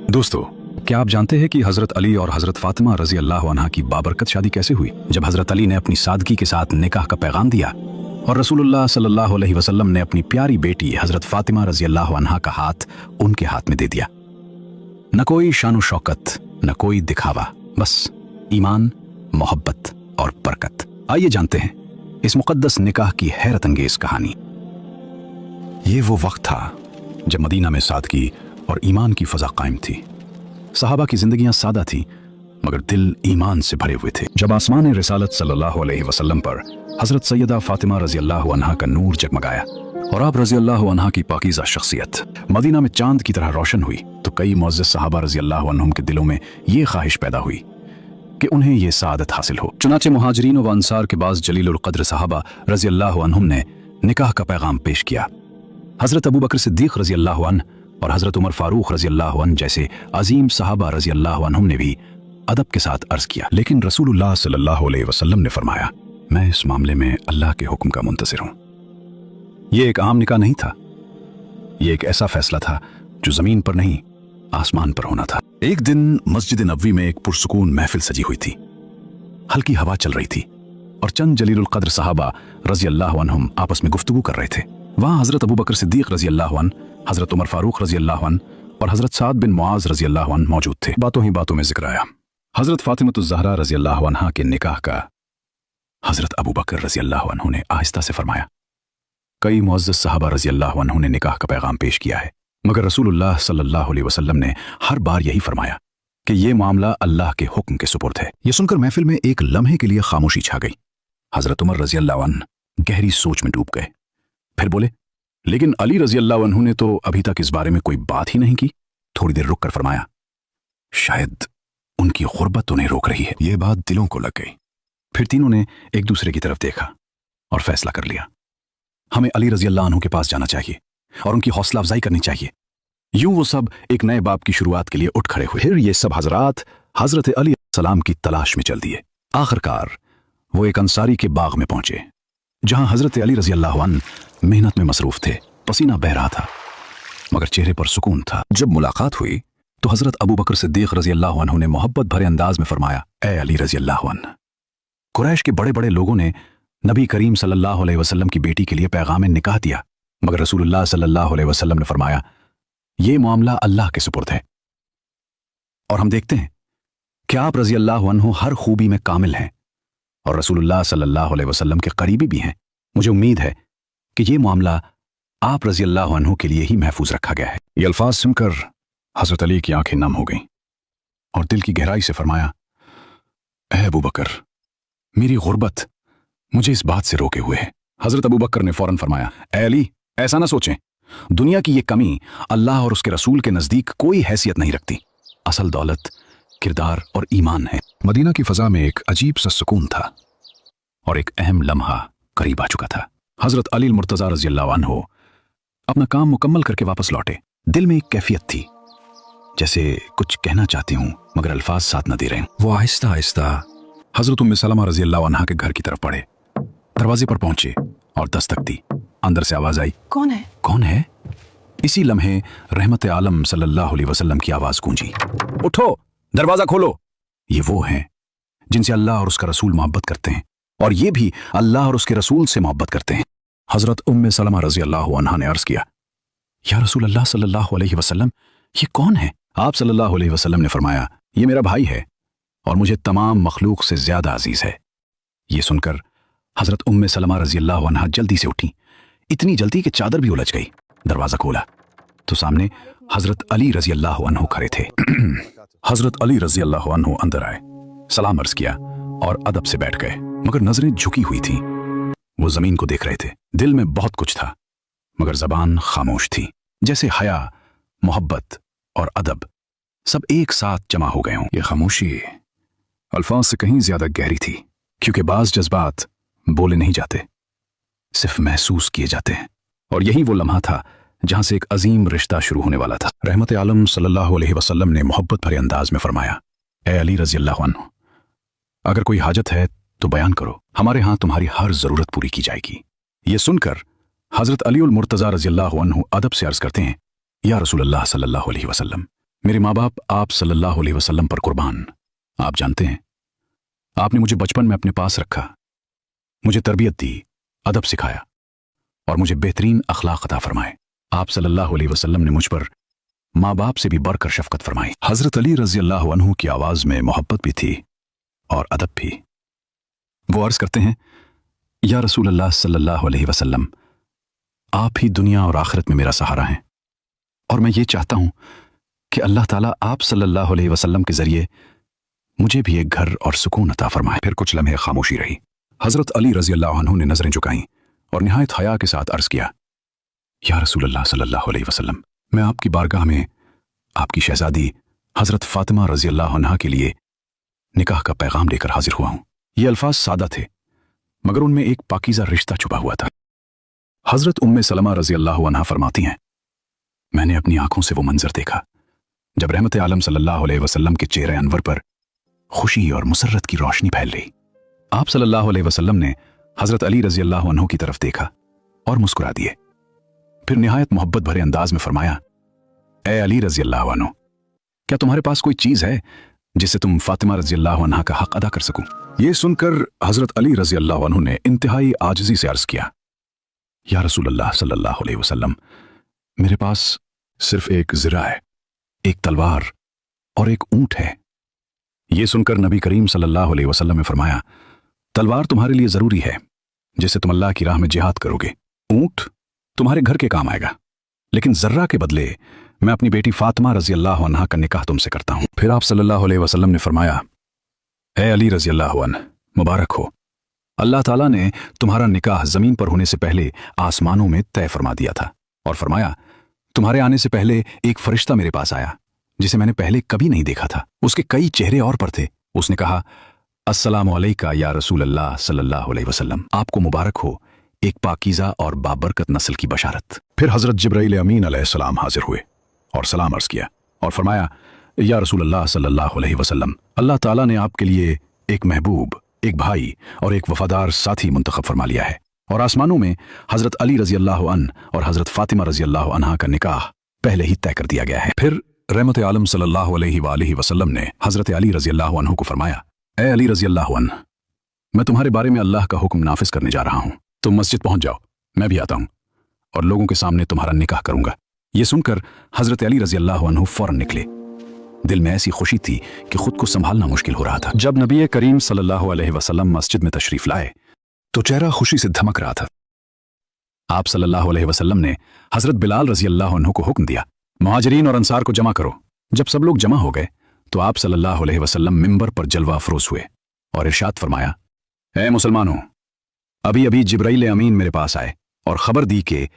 दोस्तों, क्या आप जानते हैं कि हजरत अली और हजरत फातिमा रजी अल्लाह अन्हा की बाबरकत शादी कैसे हुई? जब हजरत अली ने अपनी सादगी के साथ निकाह का पैगाम दिया और रसूलुल्लाह सल्लल्लाहु अलैहि वसल्लम ने अपनी प्यारी बेटी हजरत फातिमा रजी अल्लाह अन्हा का हाथ उनके हाथ में दे दिया। न कोई शान शौकत, न कोई दिखावा, बस ईमान, मोहब्बत और बरकत। आइए जानते हैं इस मुकद्दस निकाह की हैरत अंगेज कहानी। ये वो वक्त था जब मदीना में सादगी और ईमान की फजा कायम थी। सहाबा की जिंदगियां सादा थी मगर दिल ईमान से भरे हुए थे। जब आसमान रिसालत सल्लल्लाहु अलैहि वसल्लम पर हजरत सैयदा फातिमा रजी अल्लाह अन्हा का नूर जगमगाया और आप रजी अल्लाह अन्हा की पाकीज़ा शख्सियत मदीना में चांद की तरह रोशन हुई, तो कई मुअज़्ज़ज़ सहाबा रजी अल्लाह अन्हुम के दिलों में ये ख्वाहिश पैदा हुई कि उन्हें ये सादत हासिल हो। चुनाचे मुहाजिरीन व अंसार के बाद जलीलुल क़द्र सहाबा रजी अल्लाह अन्हुम ने निकाह का पैगाम पेश किया। हजरत अबू बकर सिद्दीक़ रजी अल्लाह अन्हु और हजरत उमर फारूक रजी अल्लाह अन्हु जैसे अजीम सहाबा रजी अल्लाह अन्हुम ने भी अदब के साथ अर्ज किया, लेकिन रसूलुल्लाह सल्लल्लाहु अलैहि वसल्लम ने फरमाया, मैं इस मामले में अल्लाह के हुक्म का मुंतज़िर हूं। यह एक आम निकाह नहीं था, यह एक ऐसा फैसला था जो जमीन पर नहीं आसमान पर होना था। एक दिन मस्जिद नबवी में एक पुरसुकून महफिल सजी हुई थी। हल्की हवा चल रही थी और चंद जलीलुल क़द्र सहाबा रजी अल्लाह अन्हुम आपस में गुफ्तगू कर रहे थे। वहां हजरत अबू बकर सिद्दीक़ रजी अल्लाह अन्हु, हजरत उमर फारूक रजी अल्लाह अन्हु और हजरत साद बिन मुआज़ रजी अल्लाह अन्हु मौजूद थे। बातों ही बातों में जिक्र आया हजरत फातिमतुज़ ज़हरा रजी अल्लाह अन्हा के निकाह का। हजरत अबू बकर रजी अल्लाह अन्हु ने आहिस्ता से फरमाया, कई मुअज़्ज़ज़ सहाबा रजी अल्लाह अन्हु ने निकाह का पैगाम पेश किया है, मगर रसूलुल्लाह सल्लल्लाहु अलैहि वसल्लम ने हर बार यही फरमाया कि यह मामला अल्लाह के हुक्म के सुपुर्द है। यह सुनकर महफिल में एक लम्हे के लिए खामोशी छा गई। हजरत उमर रजी अल्लाह अन्हु गहरी सोच में डूब गए। फिर बोले, लेकिन अली रजी अल्लाह अन्हु ने तो अभी तक इस बारे में कोई बात ही नहीं की। थोड़ी देर रुक कर फरमाया, शायद उनकी गुर्बत उन्हें रोक रही है। यह बात दिलों को लग गई। फिर तीनों ने एक दूसरे की तरफ देखा और फैसला कर लिया, हमें अली रजी अल्लाह अन्हु के पास जाना चाहिए और उनकी हौसला अफजाई करनी चाहिए। यूं वो सब एक नए बाब की शुरुआत के लिए उठ खड़े हुए। फिर ये सब हजरात हजरत अली सलाम की तलाश में चल दिए। आखिरकार वो एक अंसारी के बाग में पहुंचे जहां हजरत अली रजी अल्लाह अन्हु मेहनत में मसरूफ थे। पसीना बह रहा था मगर चेहरे पर सुकून था। जब मुलाकात हुई तो हजरत अबू बकर सिद्दीक़ रजी अल्लाह अन्हु ने मोहब्बत भरे अंदाज में फरमाया, ए अली रजी अल्लाह अन्हु, कुरैश के बड़े बड़े लोगों ने नबी करीम सल्लल्लाहु अलैहि वसल्लम की बेटी के लिए पैगाम निकाह दिया, मगर रसूलुल्लाह सल्लल्लाहु अलैहि वसल्लम ने फरमाया, यह मामला अल्लाह के सुपुर्द है और हम देखते हैं कि आप रजी अल्लाह अन्हु हर खूबी में कामिल हैं और रसूलुल्लाह सल्लल्लाहु अलैहि वसल्लम के करीबी भी हैं। मुझे उम्मीद है कि यह मामला आप रजी अल्लाह अन्हु के लिए ही महफूज रखा गया है। ये अल्फाज सुनकर हजरत अली की आंखें नम हो गईं और दिल की गहराई से फरमाया, ऐ अबू बकर, मेरी गुर्बत मुझे इस बात से रोके हुए है। हजरत अबू बकर ने फौरन फरमाया, ऐ अली, ऐसा ना सोचें, दुनिया की ये कमी अल्लाह और उसके रसूल के नजदीक कोई हैसियत नहीं रखती। असल दौलत किरदार और ईमान है। मदीना की फजा में एक अजीब सा सुकून था और एक अहम लम्हा करीब आ चुका था। हजरत अली मुर्तज़ा रज़ी अल्लाह अन्हु अपना काम मुकम्मल करके वापस लौटे। दिल में एक कैफियत थी, जैसे कुछ कहना चाहते हूं मगर अल्फाज साथ न दे रहे हैं। वो आहिस्ता आहिस्ता हजरत उम्मे सलमा रज़ी अल्लाह अन्हा के घर की तरफ बढ़े। दरवाजे पर पहुंचे और दस्तक दी। अंदर से आवाज आई, कौन है? कौन है? इसी लम्हे रहमत आलम सल्लल्लाहु अलैहि वसल्लम की आवाज गूंजी, उठो, दरवाजा खोलो। ये वो हैं जिनसे अल्लाह और उसका रसूल मोहब्बत करते हैं और ये भी अल्लाह और उसके रसूल से मोहब्बत करते हैं। हजरत उम्मे सलमा रज़ी अल्लाह अन्हा ने अर्ज किया, या रसूल अल्लाह सल्लल्लाहु अलैहि वसल्लम, ये कौन है? आप सल्लल्लाहु अलैहि वसल्लम ने फरमाया, ये मेरा भाई है और मुझे तमाम मखलूक से ज्यादा अजीज है। ये सुनकर हजरत उम्मे सलमा रज़ी अल्लाह अन्हा जल्दी से उठी, इतनी जल्दी कि चादर भी उलझ गई। दरवाजा खोला तो सामने हजरत अली रज़ी अल्लाह अन्हु खड़े थे। हजरत अली रज़ी अल्लाह अन्हु अंदर आए, सलाम अर्ज किया और अदब से बैठ गए, मगर नजरें झुकी हुई थीं। वो जमीन को देख रहे थे। दिल में बहुत कुछ था मगर जबान खामोश थी, जैसे हया, मोहब्बत और अदब सब एक साथ जमा हो गए हों। ये खामोशी अल्फाज से कहीं ज्यादा गहरी थी, क्योंकि बाज जज्बात बोले नहीं जाते, सिर्फ महसूस किए जाते हैं। और यही वो लम्हा था जहां से एक अजीम रिश्ता शुरू होने वाला था। रहमत आलम सल्लल्लाहु अलैहि वसल्लम ने मोहब्बत भरे अंदाज में फरमाया, ए अली रज़ी अल्लाह अन्हु, अगर कोई हाजत है तो बयान करो, हमारे यहाँ तुम्हारी हर जरूरत पूरी की जाएगी। ये सुनकर हजरत अली मुर्तज़ा रज़ी अल्लाह अन्हु अदब से अर्ज करते हैं, या रसूल अल्लाह सल्लल्लाहु अलैहि वसल्लम, मेरे माँ बाप आप सल्लल्लाहु अलैहि वसल्लम पर कुर्बान। आप जानते हैं, आपने मुझे बचपन में अपने पास रखा, मुझे तरबियत दी, अदब सिखाया और मुझे बेहतरीन अखलाक अता फरमाए। आप सल्लल्लाहु अलैहि वसल्लम ने मुझ पर माँ बाप से भी बढ़कर शफकत फरमाई। हजरत अली रजी अल्लाह अन्हु की आवाज में मोहब्बत भी थी और अदब भी। वो अर्ज करते हैं, या रसूल अल्लाह सल्लल्लाहु अलैहि वसल्लम, आप ही दुनिया और आखिरत में मेरा सहारा हैं और मैं ये चाहता हूं कि अल्लाह ताला आप सल्लल्लाहु अलैहि वसल्लम के जरिए मुझे भी एक घर और सुकून अता फरमाए। फिर कुछ लम्हे खामोशी रही। हजरत अली रजी अल्लाह अन्हु ने नजरें झुकाईं और निहायत हया के साथ अर्ज किया, या रसूल अल्लाह सल्लल्लाहु अलैहि वसल्लम, मैं आपकी बारगाह में आपकी शहजादी हजरत फातिमा रजी अल्लाह अन्हा के लिए निकाह का पैगाम लेकर हाजिर हुआ हूं। ये अल्फाज सादा थे मगर उनमें एक पाकीज़ा रिश्ता छुपा हुआ था। हजरत उम्मे सलमा रजी अल्लाह अन्हा फरमाती हैं, मैंने अपनी आंखों से वो मंजर देखा जब रहमत आलम सल्लल्लाहु अलैहि वसल्लम के चेहरे अनवर पर खुशी और मुसर्रत की रोशनी फैल रही। आप सल्लल्लाहु अलैहि वसल्लम ने हजरत अली रजी अल्लाह अन्हु की तरफ देखा और मुस्कुरा दिए। फिर निहायत मोहब्बत भरे अंदाज में फरमाया, ए अली रजी अल्लाह अन्हु, क्या तुम्हारे पास कोई चीज है जिससे तुम फातिमा रजी अल्लाह अन्हा का हक अदा कर सको? ये सुनकर हजरत अली रजी अल्लाह अन्हु ने इंतहाई आजिज़ी से अर्ज किया, या रसूल अल्लाह सल्लल्लाहु अलैहि वसल्लम, मेरे पास सिर्फ एक ज़िरा है, एक तलवार और एक ऊंट है। ये सुनकर नबी करीम सल्लल्लाहु अलैहि वसल्लम ने फरमाया, तलवार तुम्हारे लिए जरूरी है जिससे तुम अल्लाह की राह में जिहाद करोगे, ऊंट तुम्हारे घर के काम आएगा, लेकिन जर्रा के बदले मैं अपनी बेटी फातिमा रजी अल्लाह अन्हा का निकाह तुमसे करता हूं। फिर आप सल्लल्लाहु अलैहि वसल्लम ने फरमाया, ए अली रजी अल्लाह अन्हु, मुबारक हो, अल्लाह ताला ने तुम्हारा निकाह जमीन पर होने से पहले आसमानों में तय फरमा दिया था और फरमाया, तुम्हारे आने से पहले एक फरिश्ता मेरे पास आया जिसे मैंने पहले कभी नहीं देखा था। उसके कई चेहरे और पर थे। उसने कहा, अस्सलामु अलैका या रसूल अल्लाह सल्लल्लाहु अलैहि वसल्लम, आपको मुबारक हो एक पाकीज़ा और बाबरकत नस्ल की बशारत। फिर हजरत जिब्राइल अमीन अलैहिस्सलाम हाजिर हुए और सलाम अर्ज किया और फरमाया, या रसूल अल्लाह सल्लल्लाहु अलैहि वसल्लम, अल्लाह ताला ने आपके लिए एक महबूब, एक भाई और एक वफादार साथी मुंतखब फरमा लिया है और आसमानों में हजरत अली रजी अल्लाह अन्हु और हजरत फातिमा रजी अल्लाह अन्हा का निकाह पहले ही तय कर दिया गया है। फिर रहमत आलम सल्लल्लाहु अलैहि वसल्लम ने हजरत अली रजी अल्लाह अन्हु को फरमाया, ए अली रजी अल्लाह अन्हु, मैं तुम्हारे बारे में अल्लाह का हुक्म नाफिज करने जा रहा हूं, तुम मस्जिद पहुंच जाओ, मैं भी आता हूं और लोगों के सामने तुम्हारा निकाह करूंगा। यह सुनकर हजरत अली रजी अल्लाह अन्हु फौरन निकले। दिल में ऐसी खुशी थी कि खुद को संभालना मुश्किल हो रहा था। जब नबी करीम सल्लल्लाहु अलैहि वसल्लम मस्जिद में तशरीफ लाए तो चेहरा खुशी से धमक रहा था। आप सल्लल्लाहु अलैहि वसल्लम ने हजरत बिलाल रजी अल्लाह अन्हु को हुक्म दिया, मुहाजिरीन और अंसार को जमा करो। जब सब लोग जमा हो गए तो आप सल्लल्लाहु अलैहि वसल्लम मिंबर पर जलवा अफरोज हुए और इरशाद फरमाया, ए मुसलमानों, अभी अभी जिब्राइल अमीन मेरे पास आए और खबर दी कि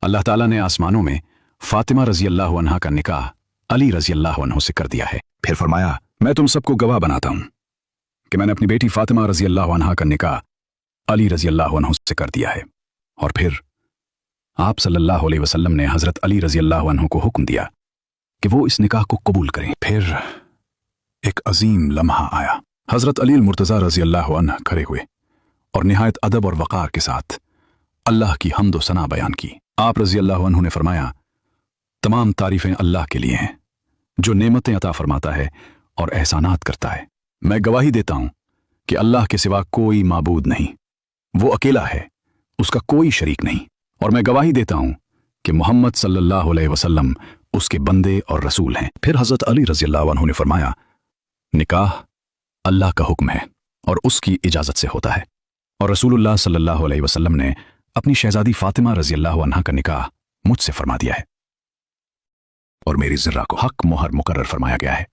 अल्लाह ताला ने आसमानों में फातिमा रजी अल्लाह अन्हा का निकाह अली रजी अल्लाह अन्हु से कर दिया है। फिर फरमाया, मैं तुम सबको गवाह बनाता हूं कि मैंने अपनी बेटी फातिमा रजी अल्लाह अन्हा का निकाह अली रजी अल्लाह अन्हु से कर दिया है। और फिर आप सल्लल्लाहु अलैहि वसल्लम ने हजरत अली रजी अल्लाह अन्हु को हुक्म दिया कि वो इस निकाह को कबूल करें। फिर एक अजीम लम्हा आया। हजरत अली मुर्तज़ा रजी अल्लाह अन्हु खड़े हुए और निहायत अदब और वक़ार के साथ अल्लाह की हम्द व सना बयान की। आप रजी अल्लाह अन्हु ने फरमाया, तमाम तारीफें अल्लाह के लिए हैं जो नेमतें अता फरमाता है और एहसानात करता है। मैं गवाही देता हूं कि अल्लाह के सिवा कोई माबूद नहीं, वो अकेला है, उसका कोई शरीक नहीं। और मैं गवाही देता हूं कि मोहम्मद सल्लल्लाहु अलैहि वसल्लम उसके बंदे और रसूल हैं। फिर हजरत अली रजी अल्लाह अन्हु ने फरमाया, निकाह अल्लाह का हुक्म है और उसकी इजाजत से होता है और रसूलुल्लाह सल्लल्लाहु अलैहि वसल्लम ने अपनी शहजादी फातिमा रजी अल्लाह अन्हा का निकाह मुझसे फरमा दिया है और मेरी ज़र्रा को हक मोहर मुकर्रर फरमाया गया है।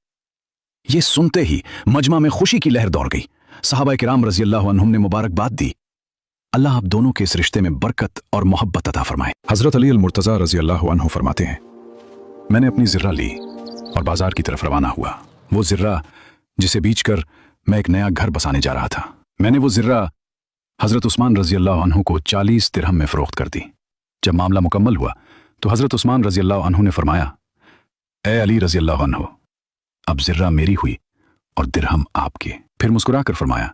ये सुनते ही मजमा में खुशी की लहर दौड़ गई। सहाबा किराम रजी अल्लाह अन्हुम ने मुबारकबाद दी। अल्लाह आप दोनों के इस रिश्ते में बरकत और मोहब्बत अता फरमाए। हजरत अली मुर्तज़ा रजी अल्लाह अन्हु फरमाते हैं, मैंने अपनी ज़र्रा ली और बाजार की तरफ रवाना हुआ। वो ज़र्रा जिसे बेचकर मैं एक नया घर बसाने जा रहा था। मैंने वो ज़र्रा हजरत उस्मान रजी अल्लाह अन्हु को 40 दिरहम में फरोख्त कर दी। जब मामला मुकम्मल हुआ तो हजरत उस्मान रजी अल्लाह अन्हु ने फरमाया, ए अली रजी अल्लाह अन्हु, अब ज़र्रा मेरी हुई और दिरहम आपके। फिर मुस्कुरा कर फरमाया,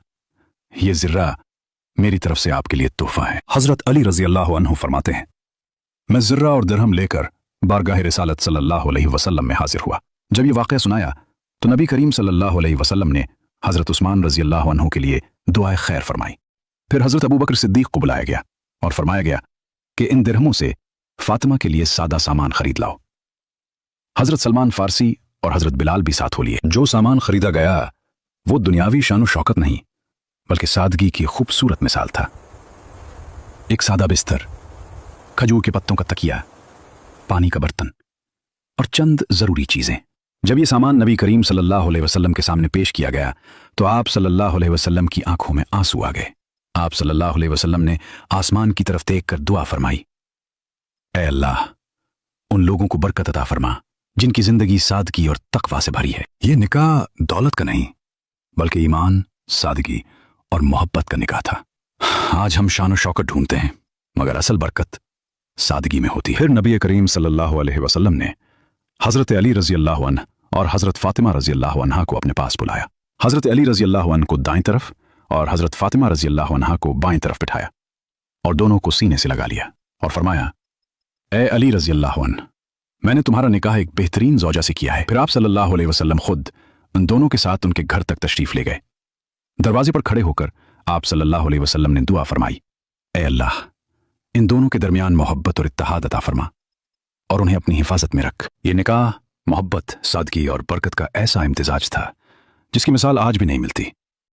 ये ज़र्रा मेरी तरफ से आपके लिए तोहफा है। हजरत अली रजी अल्लाह अन्हु फरमाते हैं, मैं ज़र्रा और दिरहम लेकर बारगाह रिसालत सल्लल्लाहु अलैहि वसल्लम में हाजिर हुआ। जब ये वाक़या सुनाया तो नबी करीम सल्लल्लाहु अलैहि वसल्लम ने हज़रत उस्मान रज़ी अल्लाह अन्हु के लिए दुआए खैर फरमाई। फिर हज़रत अबू बकर सिद्दीक़ को बुलाया गया और फरमाया गया कि इन दिरहमों से फातिमा के लिए सादा सामान खरीद लाओ। हज़रत सलमान फारसी और हज़रत बिलाल भी साथ हो लिए। जो सामान खरीदा गया वो दुनियावी शान शौकत नहीं बल्कि सादगी की खूबसूरत मिसाल था। एक सादा बिस्तर, खजूर के पत्तों का तकिया, पानी का बर्तन और चंद ज़रूरी चीज़ें। जब ये सामान नबी करीम सल्लल्लाहु अलैहि वसल्लम के सामने पेश किया गया तो आप सल्लल्लाहु अलैहि वसल्लम की आंखों में आंसू आ गए। आप सल्लल्लाहु अलैहि वसल्लम ने आसमान की तरफ देखकर दुआ फरमाई, ऐ अल्लाह, उन लोगों को बरकत अता फरमा जिनकी जिंदगी सादगी और तकवा से भरी है। ये निकाह दौलत का नहीं बल्कि ईमान, सादगी और मोहब्बत का निकाह था। आज हम शान शौकत ढूंढते हैं मगर असल बरकत सादगी में होती है। फिर नबी करीम सल्लल्लाहु अलैहि वसल्लम ने हज़रत अली रज़ी अल्लाह अन्हु और हज़रत फातिमा रज़ी अल्लाह अन्हा को अपने पास बुलाया। हज़रत अली रज़ी अल्लाह अन्हु को दाईं तरफ और हज़रत फातिमा रज़ी अल्लाह अन्हा को बाईं तरफ बिठाया और दोनों को सीने से लगा लिया और फरमाया, ए अली रज़ी अल्लाह अन्हु, मैंने तुम्हारा निकाह एक बेहतरीन ज़ौजा से किया है। फिर आप सल्लल्लाहु अलैहि वसल्लम खुद उन दोनों के साथ उनके घर तक तशरीफ ले गए। दरवाजे पर खड़े होकर आप सल्लल्लाहु अलैहि वसल्लम ने दुआ फरमाई, ए अल्लाह, इन दोनों के दरमियान मोहब्बत और इत्तेहाद अता फरमा और उन्हें अपनी हिफाजत में रख। ये निकाह मोहब्बत, सादगी और बरकत का ऐसा इम्तिजाज था जिसकी मिसाल आज भी नहीं मिलती।